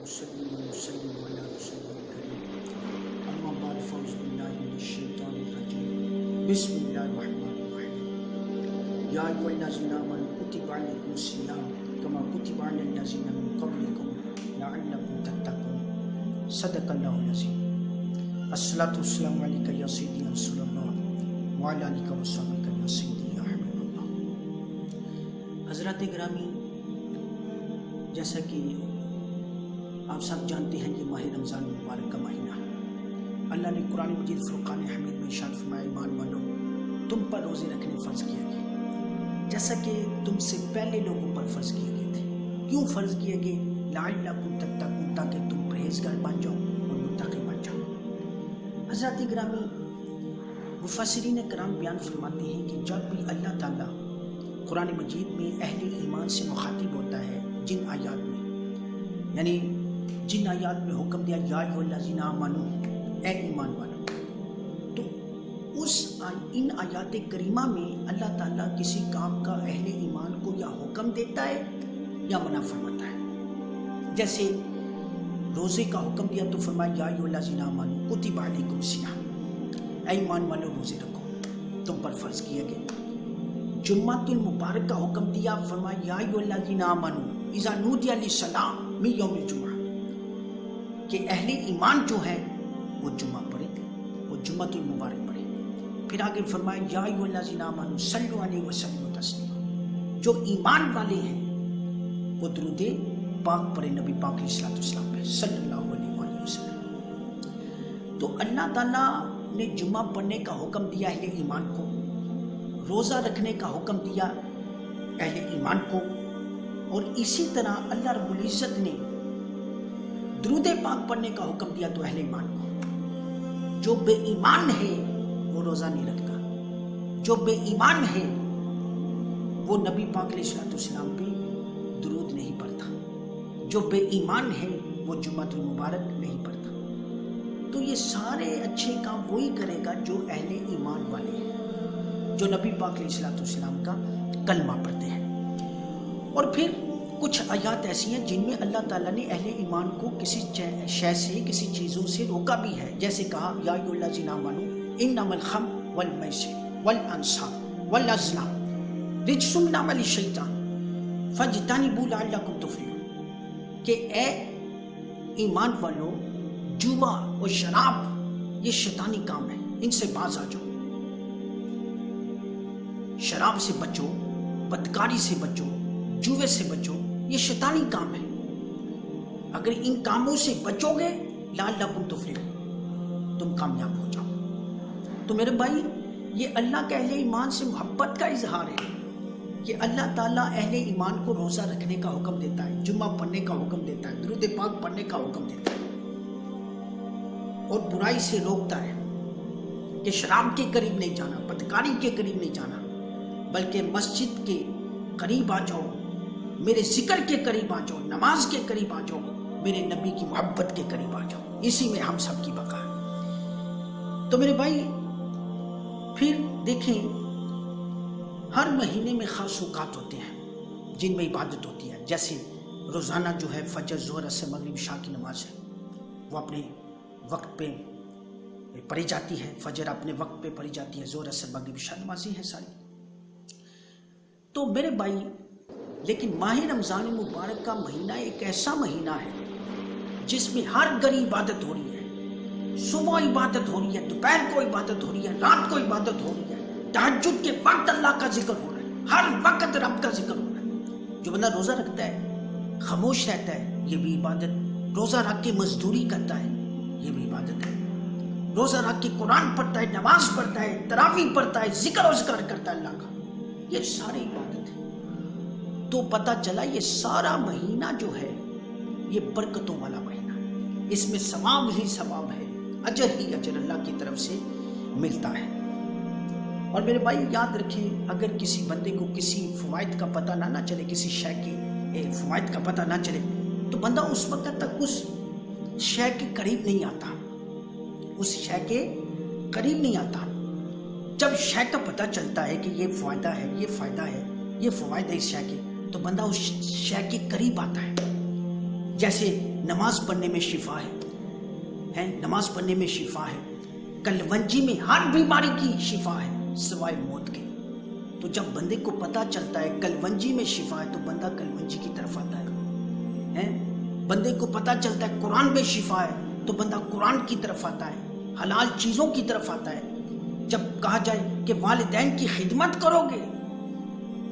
ونصلي ونسلم على رسوله الكريم أما بعد فأعوذ بالله من الشيطان الرجيم بسم الله الرحمن الرحيم يا أيها الذين آمنوا كتب عليكم الصيام كما كتب على الذين من قبلكم لعلكم تتقون صدق الله العظيم الصلاة والسلام عليك يا سيدي يا رسول الله وعلى آلك وصحبك يا سيدي يا حبيب الله. حضرات گرامی، جیسا کہ آپ سب جانتے ہیں یہ ماہ رمضان مبارک کا مہینہ ہے. اللہ نے قرآن مجید فرقان حمید میں ارشاد فرمایا ایمان والو تم پر روزے رکھنے فرض کیے گئے جیسا کہ تم سے پہلے لوگوں پر فرض کیے گئے تھے. کیوں فرض کیے گئے؟ لعلکم تتقون، تاکہ تم پرہیزگار بن جاؤ اور متقی بن جاؤ. حضرات گرامی، مفسرین کرام بیان فرماتے ہیں کہ جب بھی اللہ تعالیٰ قرآن مجید میں اہل ایمان سے مخاطب ہوتا ہے جن آیات میں، یعنی جن آیات میں حکم دیا یا ایھا الذین آمنو، اے ایمان والو، تو ان آیات کریمہ میں اللہ تعالیٰ کسی کام کا اہل ایمان کو یا حکم دیتا ہے یا منع فرماتا ہے. جیسے روزے کا حکم دیا تو فرمایا یا ایھا الذین آمنو کتب علیکم الصیام، اے ایمان والو روزے رکھو، تم پر فرض کیے گئے. جمعۃ المبارک کا حکم دیا، فرمایا یا ایھا الذین آمنو اذا نودی للصلاۃ من یوم الجمعہ، کہ اہل ایمان جو ہے وہ جمعہ پڑھے، وہ جمعۃ المبارک پڑھے. پھر آگے فرمایا یا ایھا الذین آمنو صلوا علیہ وسلموا تسلیما، جو ایمان والے ہیں وہ درود پاک پڑھے نبی پاک علیہ السلام پہ صلی اللہ علیہ وآلہ وسلم. تو اللہ تعالیٰ نے جمعہ پڑھنے کا حکم دیا اہل ایمان کو، روزہ رکھنے کا حکم دیا اہل ایمان کو، اور اسی طرح اللہ رب العزت نے درود پاک پڑھنے کا حکم دیا تو اہل ایمان کو. جو بے ایمان ہے وہ روزہ نہیں رکھتا، جو بے ایمان ہے وہ نبی پاک علیہ السلام پہ درود نہیں پڑھتا، جو بے ایمان ہے وہ جمعۃ المبارک نہیں پڑھتا. تو یہ سارے اچھے کام وہی کرے گا جو اہل ایمان والے ہیں، جو نبی پاک علیہ السلام کا کلمہ پڑھتے ہیں. اور پھر کچھ آیات ایسی ہیں جن میں اللہ تعالیٰ نے اہل ایمان کو کسی شے سے، کسی چیزوں سے روکا بھی ہے. جیسے کہا یا ایھا الذین آمنو انما الخمر والمیسر والانصاب والازلام رجس من عمل الشیطان فاجتنبوہ لعلکم تفلحون، کہ اے ایمان والو جوا اور شراب یہ شیطانی کام ہے، ان سے باز آ جاؤ. شراب سے بچو، بدکاری سے بچو، جوے سے بچو، یہ شیطانی کام ہے. اگر ان کاموں سے بچو گے لعلکم تفلحون، تم کامیاب ہو جاؤ. تو میرے بھائی، یہ اللہ کے اہل ایمان سے محبت کا اظہار ہے کہ اللہ تعالیٰ اہل ایمان کو روزہ رکھنے کا حکم دیتا ہے، جمعہ پڑھنے کا حکم دیتا ہے، درود پاک پڑھنے کا حکم دیتا ہے، اور برائی سے روکتا ہے کہ شراب کے قریب نہیں جانا، بدکاری کے قریب نہیں جانا، بلکہ مسجد کے قریب آ جاؤ، میرے ذکر کے قریب آ جاؤ، نماز کے قریب آ جاؤ، میرے نبی کی محبت کے قریب آ جاؤ. اسی میں ہم سب کی بقا ہے. تو میرے بھائی پھر دیکھیں، ہر مہینے میں خاص اوقات ہوتے ہیں جن میں عبادت ہوتی ہے. جیسے روزانہ جو ہے فجر، ظہر، عصر، مغرب، عشاء کی نماز ہے وہ اپنے وقت پہ پڑھی جاتی ہے. فجر اپنے وقت پہ پڑھی جاتی ہے، ظہر، عصر، مغرب، عشاء نمازیں ہیں ساری. تو میرے بھائی، لیکن ماہ رمضان مبارک کا مہینہ ایک ایسا مہینہ ہے جس میں ہر گھڑی عبادت ہو رہی ہے. صبح عبادت ہو رہی ہے، دوپہر کو عبادت ہو رہی ہے، رات کو عبادت ہو رہی ہے، تہجد کے وقت اللہ کا ذکر ہو رہا ہے، ہر وقت رب کا ذکر ہو رہا ہے. جو بندہ روزہ رکھتا ہے، خاموش رہتا ہے، یہ بھی عبادت. روزہ رکھ کے مزدوری کرتا ہے، یہ بھی عبادت ہے. روزہ رکھ کے قرآن پڑھتا ہے، نماز پڑھتا ہے، تراویح پڑھتا ہے، ذکر و اذکار کرتا ہے اللہ کا، یہ سارے عبادت ہے. تو پتہ چلا یہ سارا مہینہ جو ہے یہ برکتوں والا مہینہ ہے، اس میں ثواب ہی ثواب ہے، اجر ہی اجر اللہ کی طرف سے ملتا ہے. اور میرے بھائی یاد رکھیں، اگر کسی بندے کو کسی فوائد کا پتہ نہ چلے، کسی شے کے فوائد کا پتہ نہ چلے، تو بندہ اس وقت تک اس شے کے قریب نہیں آتا، اس شے کے قریب نہیں آتا. جب شے کا پتہ چلتا ہے کہ یہ فائدہ ہے، یہ فائدہ ہے، یہ فوائد ہے اس شے کے، تو بندہ اس شے کے قریب آتا ہے. جیسے نماز پڑھنے میں شفا ہے، نماز پڑھنے میں شفا ہے، کلونجی میں ہر بیماری کی شفا ہے سوائے موت کے۔ تو جب بندے کو پتہ چلتا ہے کلونجی میں شفا ہے تو بندہ کلونجی کی طرف آتا ہے، بندے کو پتہ چلتا ہے قرآن میں شفا ہے تو بندہ قرآن کی طرف آتا ہے، حلال چیزوں کی طرف آتا ہے۔ جب کہا جائے کہ والدین کی خدمت کرو گے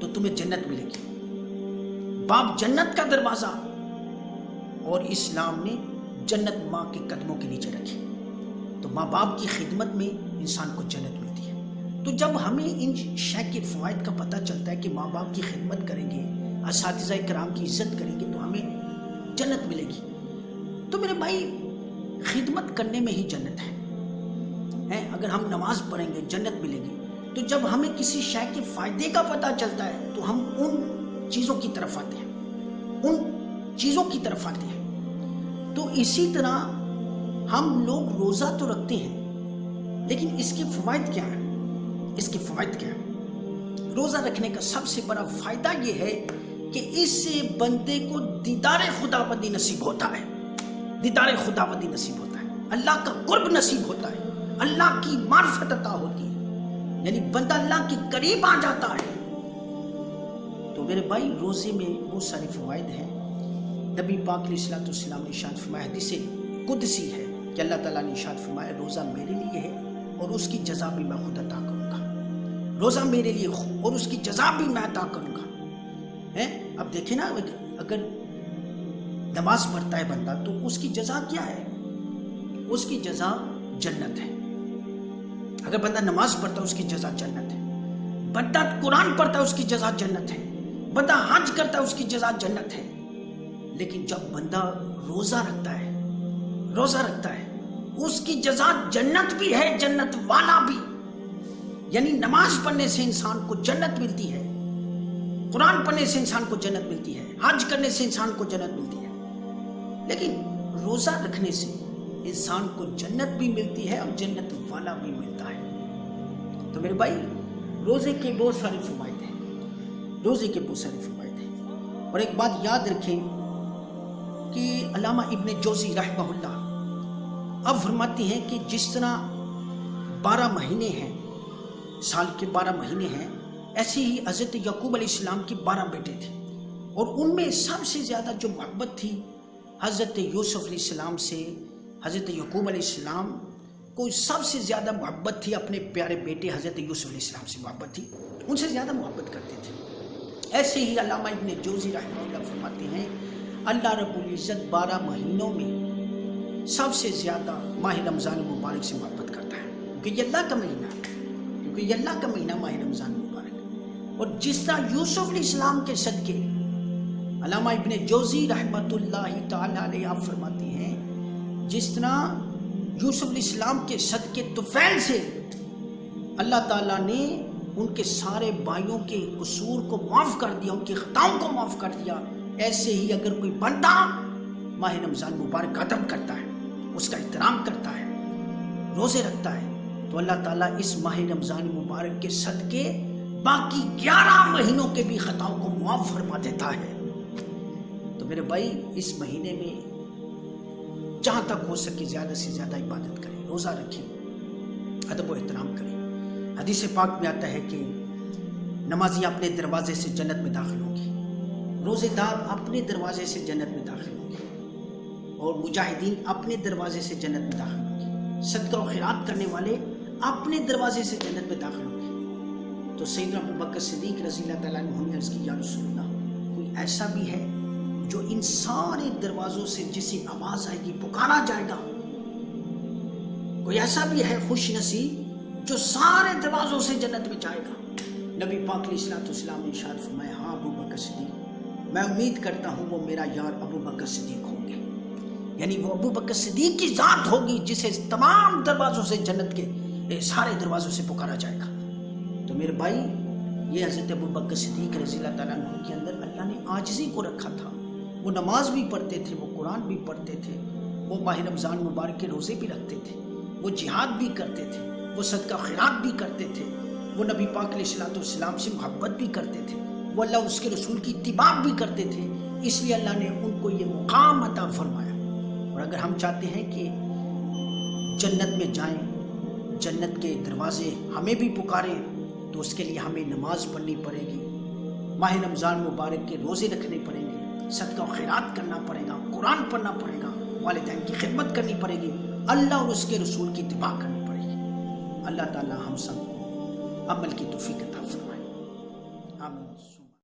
تو تمہیں جنت ملے گی، باپ جنت کا دروازہ، اور اسلام نے جنت ماں کے قدموں کے نیچے رکھی، تو ماں باپ کی خدمت میں انسان کو جنت ملتی ہے۔ تو جب ہمیں ان شے کے فوائد کا پتہ چلتا ہے کہ ماں باپ کی خدمت کریں گے، اساتذہ کرام کی عزت کریں گے تو ہمیں جنت ملے گی۔ تو میرے بھائی خدمت کرنے میں ہی جنت ہے۔ اگر ہم نماز پڑھیں گے جنت ملے گی۔ تو جب ہمیں کسی شے کے فائدے کا پتہ چلتا ہے تو ہم ان چیزوں کی طرف آتے ہیں، تو اسی طرح ہم لوگ روزہ تو رکھتے ہیں لیکن اس کے فوائد کیا ہیں؟ روزہ رکھنے کا سب سے بڑا فائدہ یہ ہے کہ اس سے بندے کو دیدار خداوندی نصیب ہوتا ہے، اللہ کا قرب نصیب ہوتا ہے، اللہ کی معرفت عطا ہوتی ہے، یعنی بندہ اللہ کے قریب آ جاتا ہے۔ تو میرے بھائی روزے میں بہت سارے فوائد ہیں۔ نبی پاک علیہ الصلوۃ والسلام نے ارشاد فرمایا، حدیث قدسی ہے کہ اللہ تعالیٰ نے ارشاد فرمایا روزہ میرے لیے ہے اور اس کی جزا بھی میں خود عطا کروں گا، روزہ میرے لیے اور اس کی جزا بھی میں عطا کروں گا۔ اب دیکھیں نا، اگر نماز پڑھتا ہے بندہ تو اس کی جزا کیا ہے؟ اس کی جزا جنت ہے۔ اگر بندہ نماز پڑھتا ہے اس کی جزا جنت ہے، بندہ قرآن پڑھتا ہے اس کی جزا جنت ہے، بندہ حج کرتا ہے اس کی جزا جنت ہے۔ لیکن جب بندہ روزہ رکھتا ہے اس کی جزا جنت بھی ہے، جنت والا بھی، یعنی نماز پڑھنے سے انسان کو جنت ملتی ہے، قرآن پڑھنے سے انسان کو جنت ملتی ہے، حج کرنے سے انسان کو جنت ملتی ہے، لیکن روزہ رکھنے سے انسان کو جنت بھی ملتی ہے اور جنت والا بھی ملتا ہے۔ تو میرے بھائی روزے کے بہت سارے فوائد ہیں، اور ایک بات یاد رکھیں کہ علامہ ابن جوزی رحمہ اللہ اب فرماتے ہیں کہ جس طرح 12 مہینے ہیں، سال کے 12 مہینے ہیں، ایسے ہی حضرت یعقوب علیہ السلام کے 12 بیٹے تھے، اور ان میں سب سے زیادہ جو محبت تھی حضرت یوسف علیہ السلام سے، حضرت یعقوب علیہ السلام کو سب سے زیادہ محبت تھی، اپنے پیارے بیٹے حضرت یوسف علیہ السلام سے محبت تھی، ان سے زیادہ محبت کرتے تھے۔ ایسے ہی علامہ ابن جوزی رحمہ اللہ فرماتے ہیں اللہ رب العزت 12 مہینوں میں سب سے زیادہ ماہ رمضان مبارک سے محبت کرتا ہے، کیونکہ یہ اللہ کا مہینہ ماہ رمضان مبارک۔ اور جس طرح یوسف علیہ السلام کے صدقے، علامہ ابن جوزی رحمۃ اللہ تعالی علیہ آپ فرماتے ہیں جس طرح یوسف علیہ السلام کے صدقے طفیل سے اللہ تعالیٰ نے ان کے سارے بھائیوں کے قصور کو معاف کر دیا، ان کی خطاؤں کو معاف کر دیا، ایسے ہی اگر کوئی بندہ ماہ رمضان مبارک کا ادب کرتا ہے، اس کا احترام کرتا ہے، روزے رکھتا ہے، تو اللہ تعالیٰ اس ماہ رمضان مبارک کے صدقے باقی 11 مہینوں کے بھی خطاؤں کو معاف فرما دیتا ہے۔ تو میرے بھائی اس مہینے میں جہاں تک ہو سکے زیادہ سے زیادہ عبادت کریں، روزہ رکھیں، ادب و احترام کریں۔ حدیث پاک میں آتا ہے کہ نمازی اپنے دروازے سے جنت میں داخل ہوں گے، روزے دار اپنے دروازے سے جنت میں داخل ہوں گے، اور مجاہدین اپنے دروازے سے جنت میں داخل ہوں گے، صدقہ و خیرات کرنے والے اپنے دروازے سے جنت میں داخل ہوں گے۔ تو سیدنا ابوبکر صدیق رضی اللہ تعالیٰ عنہ نے عرض کی یا رسول اللہ، کوئی ایسا بھی ہے جو ان سارے دروازوں سے جسے آواز آئے گی پکارا جائے گا؟ کوئی ایسا بھی ہے خوش نصیب جو سارے دروازوں سے جنت میں جائے گا؟ نبی پاک علیہ الصلوۃ والسلام نے ارشاد فرمایا ہاں ابوبکر صدیق، میں امید کرتا ہوں وہ میرا یار ابوبکر صدیق ہوں گے، یعنی وہ ابوبکر صدیق کی ذات ہوگی جسے تمام دروازوں سے جنت کے سارے دروازوں سے پکارا جائے گا۔ تو میرے بھائی یہ حضرت ابوبکر صدیق رضی اللہ تعالیٰ عنہ کے اندر اللہ نے عاجزی کو رکھا تھا، وہ نماز بھی پڑھتے تھے، وہ قرآن بھی پڑھتے تھے، وہ ماہ رمضان مبارک کے روزے بھی رکھتے تھے، وہ جہاد بھی کرتے تھے، وہ صدقہ خیرات بھی کرتے تھے، وہ نبی پاک علیہ الصلوۃ والسلام سے محبت بھی کرتے تھے، وہ اللہ اس کے رسول کی اتباع بھی کرتے تھے، اس لیے اللہ نے ان کو یہ مقام عطا فرمایا. اور اگر ہم چاہتے ہیں کہ جنت میں جائیں، جنت کے دروازے ہمیں بھی پکارے، تو اس کے لیے ہمیں نماز پڑھنی پڑے گی، ماہ رمضان مبارک کے روزے رکھنے پڑیں گے، صدقہ و خیرات کرنا پڑے گا، قرآن پڑھنا پڑے گا، والدین کی خدمت کرنی پڑے گی، اللہ اور اس کے رسول کی اتباع کرنی پڑے گی. اللہ تعالی ہم سب کو عمل کی توفیق عطا فرمائے. آمین.